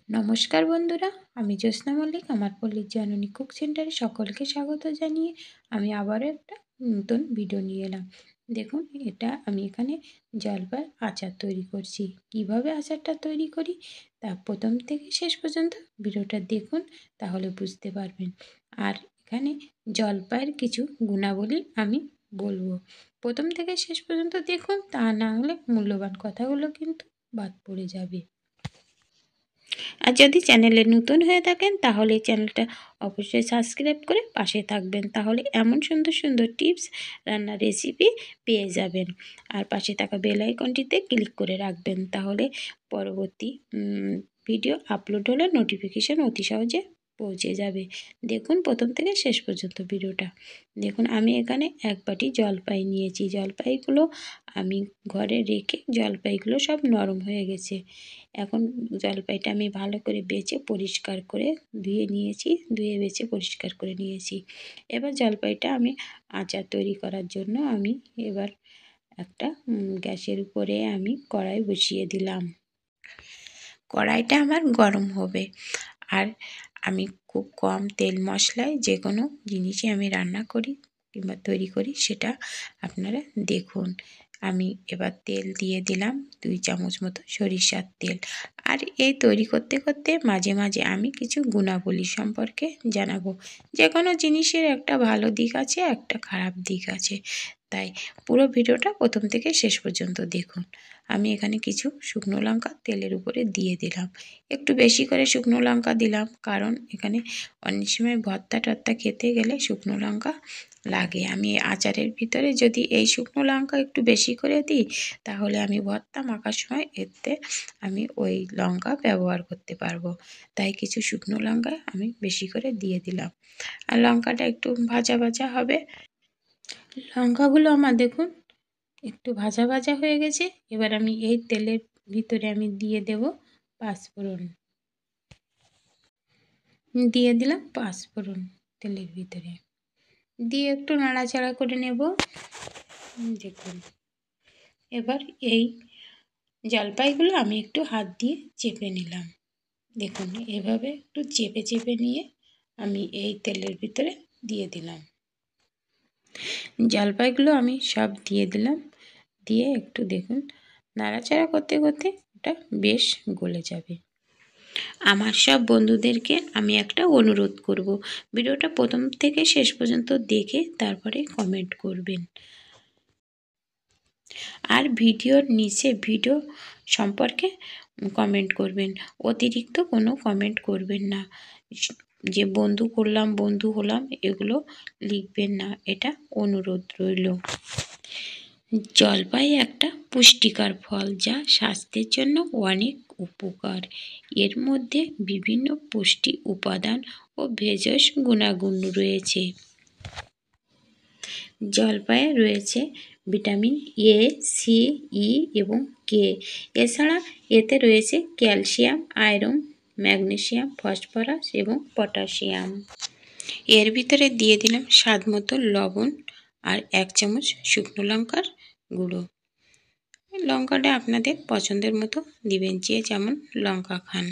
নমস্কার বন্ধুরা, আমি জ্যোৎস্না মল্লিক। আমার পল্লীর জননী কুক সেন্টারে সকলকে স্বাগত জানিয়ে আমি আবারও একটা নতুন ভিডিও নিয়ে এলাম। দেখুন, আমি এখানে জলপাইয়ের আচার তৈরি করছি। কিভাবে আচারটা তৈরি করি তা প্রথম থেকে শেষ পর্যন্ত ভিডিওটা দেখুন, তাহলে বুঝতে পারবেন। আর এখানে জলপাইয়ের কিছু গুণাবলী আমি বলবো। প্রথম থেকে শেষ পর্যন্ত দেখুন, তা না হলে মূল্যবান কথাগুলো কিন্তু বাদ পড়ে যাবে। আর যদি চ্যানেলে নতুন হয়ে থাকেন তাহলে চ্যানেলটা অবশ্যই সাবস্ক্রাইব করে পাশে থাকবেন, তাহলে এমন সুন্দর সুন্দর টিপস, রান্নার রেসিপি পেয়ে যাবেন। আর পাশে থাকা বেল আইকনটিতে ক্লিক করে রাখবেন, তাহলে পরবর্তী ভিডিও আপলোড হলে নোটিফিকেশান অতি সহজে পৌঁছে যাবে। দেখুন প্রথম থেকে শেষ পর্যন্ত ভিডিওটা দেখুন। আমি এখানে 1 বাটি জলপাই নিয়েছি। জলপাইগুলো আমি ঘরে রেখে জলপাইগুলো সব নরম হয়ে গেছে। এখন জলপাইটা আমি ভালো করে বেছে পরিষ্কার করে ধুয়ে নিয়েছি, ধুয়ে বেছে পরিষ্কার করে নিয়েছি। এবার জলপাইটা আমি আচার তৈরি করার জন্য আমি এবার একটা গ্যাসের উপরে আমি কড়াই বসিয়ে দিলাম। কড়াইটা আমার গরম হবে। আর আমি খুব কম তেল মশলায় যে কোনো জিনিসই আমি রান্না করি কিংবা তৈরি করি, সেটা আপনারা দেখুন। আমি এবার তেল দিয়ে দিলাম 2 চামচ মতো সরিষার তেল। আর এই তৈরি করতে করতে মাঝে মাঝে আমি কিছু গুণাবলী সম্পর্কে জানাবো। যে কোনো জিনিসের একটা ভালো দিক আছে, একটা খারাপ দিক আছে, তাই পুরো ভিডিওটা প্রথম থেকে শেষ পর্যন্ত দেখুন। আমি এখানে কিছু শুকনো লঙ্কা তেলের উপরে দিয়ে দিলাম। একটু বেশি করে শুকনো লঙ্কা দিলাম, কারণ এখানে অনেক সময় ভর্তা টর্তা খেতে গেলে শুকনো লঙ্কা লাগে। আমি আচারের ভিতরে যদি এই শুকনো লঙ্কা একটু বেশি করে দিই, তাহলে আমি ভর্তা মাখার সময় এতে আমি ওই লঙ্কা ব্যবহার করতে পারবো। তাই কিছু শুকনো লঙ্কা আমি বেশি করে দিয়ে দিলাম। আর লঙ্কাটা একটু ভাজা ভাজা হবে। লঙ্কাগুলো আমার দেখুন একটু ভাজা ভাজা হয়ে গেছে। এবার আমি এই তেলের ভিতরে আমি দিয়ে দেব পাঁচফোড়ন। দিয়ে দিলাম পাঁচফোড়ন তেলের ভিতরে, দিয়ে একটু নাড়াচাড়া করে নেব। দেখুন, এবার এই জলপাইগুলো আমি একটু হাত দিয়ে চেপে নিলাম। দেখুন, এভাবে একটু চেপে চেপে নিয়ে আমি এই তেলের ভিতরে দিয়ে দিলাম। জলপাইগুলো আমি সব দিয়ে দিলাম। দিয়ে একটু দেখুন নাড়াচাড়া করতে করতে ওটা বেশ গলে যাবে। আমার সব বন্ধুদেরকে আমি একটা অনুরোধ করব, ভিডিওটা প্রথম থেকে শেষ পর্যন্ত দেখে তারপরে কমেন্ট করবেন। আর ভিডিওর নিচে ভিডিও সম্পর্কে কমেন্ট করবেন, অতিরিক্ত কোনো কমেন্ট করবেন না। যে বন্ধু করলাম, বন্ধু হলাম, এগুলো লিখবেন না, এটা অনুরোধ রইল। জলপাই একটা পুষ্টিকর ফল, যা স্বাস্থ্যের জন্য অনেক উপকার। এর মধ্যে বিভিন্ন পুষ্টি উপাদান ও ভেষজ গুণাগুণ রয়েছে। জলপাইয়ে রয়েছে ভিটামিন এ, সি, ই এবং কে। এছাড়া এতে রয়েছে ক্যালসিয়াম, আয়রন, ম্যাগনেসিয়াম, ফসফরাস এবং পটাশিয়াম। এর ভিতরে দিয়ে দিলাম স্বাদ মতো লবণ আর 1 চামচ শুকনো লঙ্কার গুঁড়ো। লঙ্কাটা আপনাদের পছন্দের মতো দিবেন, যে যেমন লঙ্কা খান।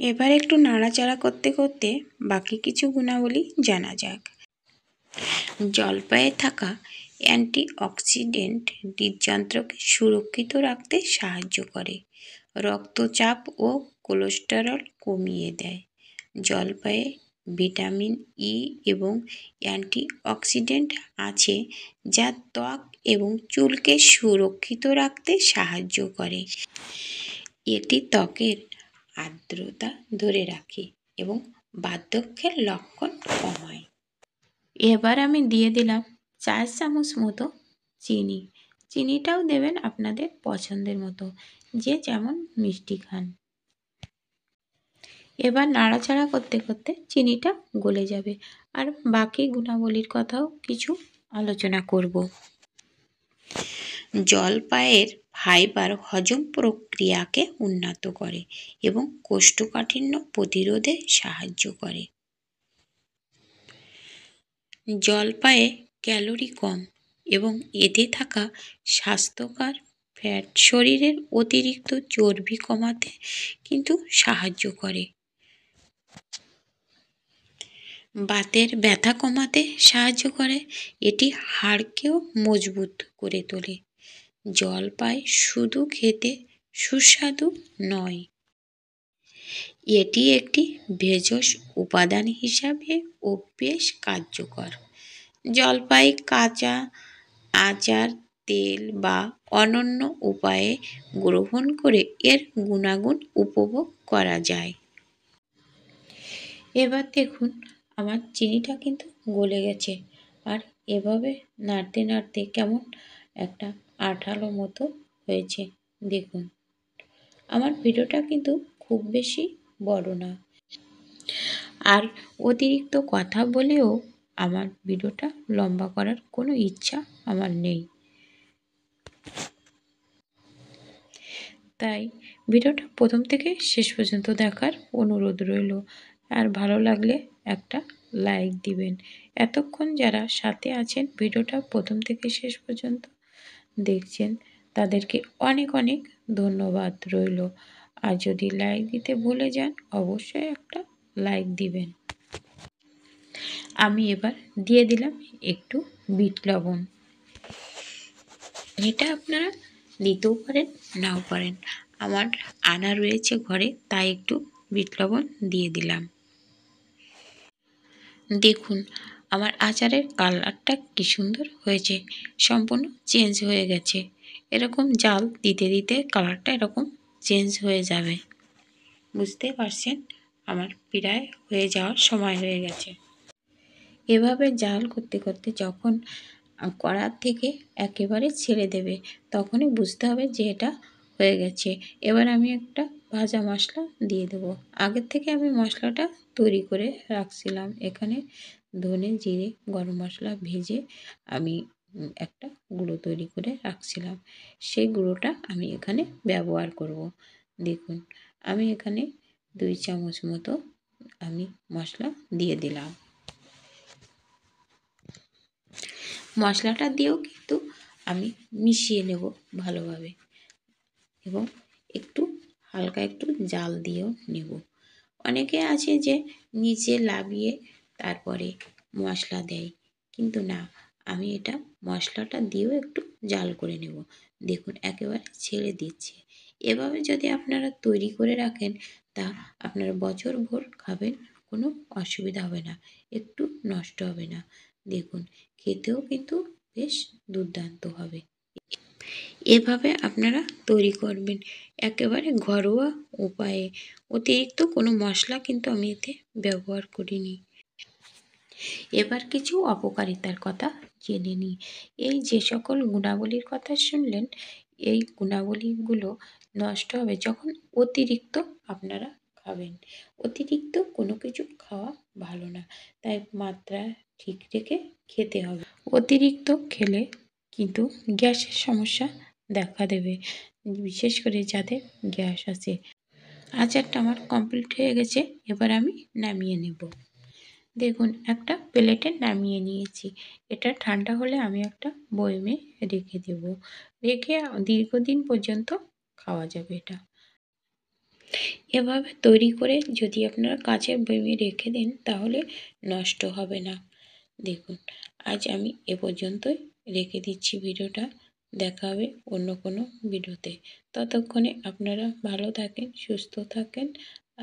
এবার একটু নাড়াচাড়া করতে করতে বাকি কিছু গুণাবলী জানা যাক। জলপাইয়ে থাকা অ্যান্টিঅক্সিডেন্ট হৃদযন্ত্রকে সুরক্ষিত রাখতে সাহায্য করে, রক্তচাপ ও কোলেস্টেরল কমিয়ে দেয়। জলপাইয়ে ভিটামিন ই এবং অ্যান্টিঅক্সিডেন্ট আছে, যা ত্বক এবং চুলকে সুরক্ষিত রাখতে সাহায্য করে। এটি ত্বকের আর্দ্রতা ধরে রাখে এবং বার্ধক্যের লক্ষণ কমায়। এবার আমি দিয়ে দিলাম 4 চামচ মতো চিনি। চিনিটাও দেবেন আপনাদের পছন্দের মতো, যে যেমন মিষ্টি খান। এবার নাড়াচাড়া করতে করতে চিনিটা গলে যাবে। আর বাকি গুণাবলীর কথাও কিছু আলোচনা করব। জলপাইয়ের ফাইবার হজম প্রক্রিয়াকে উন্নত করে এবং কোষ্ঠকাঠিন্য প্রতিরোধে সাহায্য করে। জলপাইয়ে ক্যালোরি কম এবং এতে থাকা স্বাস্থ্যকর ফ্যাট শরীরের অতিরিক্ত চর্বি কমাতে কিন্তু সাহায্য করে। বাতের ব্যথা কমাতে সাহায্য করে। এটি হাড়কেও মজবুত করে তোলে। জলপাই শুধু খেতে সুস্বাদু নয়, এটি একটি ভেষজ উপাদান হিসাবেও বেশ কার্যকর। জলপাই কাঁচা, আচার, তেল বা অনন্য উপায়ে গ্রহণ করে এর গুণাগুণ উপভোগ করা যায়। এবার দেখুন আমার চিনিটা কিন্তু গলে গেছে, আর এভাবে নাড়তে নাড়তে কেমন একটা আঠালো মতো হয়েছে। দেখুন আমার ভিডিওটা কিন্তু খুব বেশি বড় না, আর অতিরিক্ত কথা বলেও আমার ভিডিওটা লম্বা করার কোনো ইচ্ছা আমার নেই। তাই ভিডিওটা প্রথম থেকে শেষ পর্যন্ত দেখার অনুরোধ রইল, আর ভালো লাগলে একটা লাইক দিবেন। এতক্ষণ যারা সাথে আছেন, ভিডিওটা প্রথম থেকে শেষ পর্যন্ত দেখছেন, তাদেরকে অনেক অনেক ধন্যবাদ রইল। আর যদি লাইক দিতে ভুলে যান, অবশ্যই একটা লাইক দিবেন। আমি এবার দিয়ে দিলাম একটু বিট লবণ। এটা আপনারা দিতেও পারেন, নাও পারেন। আমার আনা রয়েছে ঘরে, তাই একটু বিট লবণ দিয়ে দিলাম। দেখুন আমার আচারের কালারটা কি সুন্দর হয়েছে, সম্পূর্ণ চেঞ্জ হয়ে গেছে। এরকম জাল দিতে দিতে কালারটা এরকম চেঞ্জ হয়ে যাবে। বুঝতে পারছেন আমার প্রায় হয়ে যাওয়ার সময় হয়ে গেছে। এভাবে জাল করতে করতে যখন কড়ার থেকে একেবারে ছেড়ে দেবে, তখনই বুঝতে হবে যে এটা হয়ে গেছে। এবার আমি একটা ভাজা মশলা দিয়ে দেব। আগের থেকে আমি মশলাটা তৈরি করে রাখছিলাম। এখানে ধনে, জিরে, গরম মশলা ভেজে আমি একটা গুঁড়ো তৈরি করে রাখছিলাম। সেই গুঁড়োটা আমি এখানে ব্যবহার করব। দেখুন আমি এখানে 2 চামচ মতো আমি মশলা দিয়ে দিলাম। মশলাটা দিয়েও কিন্তু আমি মিশিয়ে নেব ভালোভাবে, এবং একটু হালকা একটু জাল দিয়েও নেব। অনেকে আছে যে নিচে লাবিয়ে তারপরে মশলা দেয়, কিন্তু না, আমি এটা মশলাটা দিয়েও একটু জাল করে নেব। দেখুন একেবারে ছেড়ে দিচ্ছে। এভাবে যদি আপনারা তৈরি করে রাখেন, তা আপনারা বছরভর খাবেন, কোনো অসুবিধা হবে না, একটু নষ্ট হবে না। দেখুন খেতেও কিন্তু বেশ দুর্দান্ত হবে। এভাবে আপনারা তৈরি করবেন একেবারে ঘরোয়া উপায়ে। অতিরিক্ত কোনো মশলা কিন্তু আমি এতে ব্যবহার করিনি। এবার কিছু অপকারিতার কথা জেনে নিই। এই যে সকল গুণাবলীর কথা শুনলেন, এই গুণাবলীগুলো নষ্ট হবে যখন অতিরিক্ত আপনারা খাবেন। অতিরিক্ত কোনো কিছু খাওয়া ভালো না, তাই মাত্রা ঠিক রেখে খেতে হবে। অতিরিক্ত খেলে কিন্তু গ্যাসের সমস্যা দেখা দেবে, বিশেষ করে যাদের গ্যাস আছে। আচারটা আমার কমপ্লিট হয়ে গেছে, এবার আমি নামিয়ে নেব। দেখুন একটা প্লেটে নামিয়ে নিয়েছি। এটা ঠান্ডা হলে আমি একটা বয়মে রেখে দেব। রেখে দীর্ঘদিন পর্যন্ত খাওয়া যাবে এটা। এভাবে তৈরি করে যদি আপনারা কাচের বয়মে রেখে দেন, তাহলে নষ্ট হবে না। দেখুন আজ আমি এ পর্যন্তই রেখে দিচ্ছি ভিডিওটা। দেখা হবে অন্য কোনো ভিডিওতে। ততক্ষণে আপনারা ভালো থাকেন, সুস্থ থাকেন।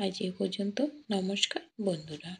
আজ এ পর্যন্ত। নমস্কার বন্ধুরা।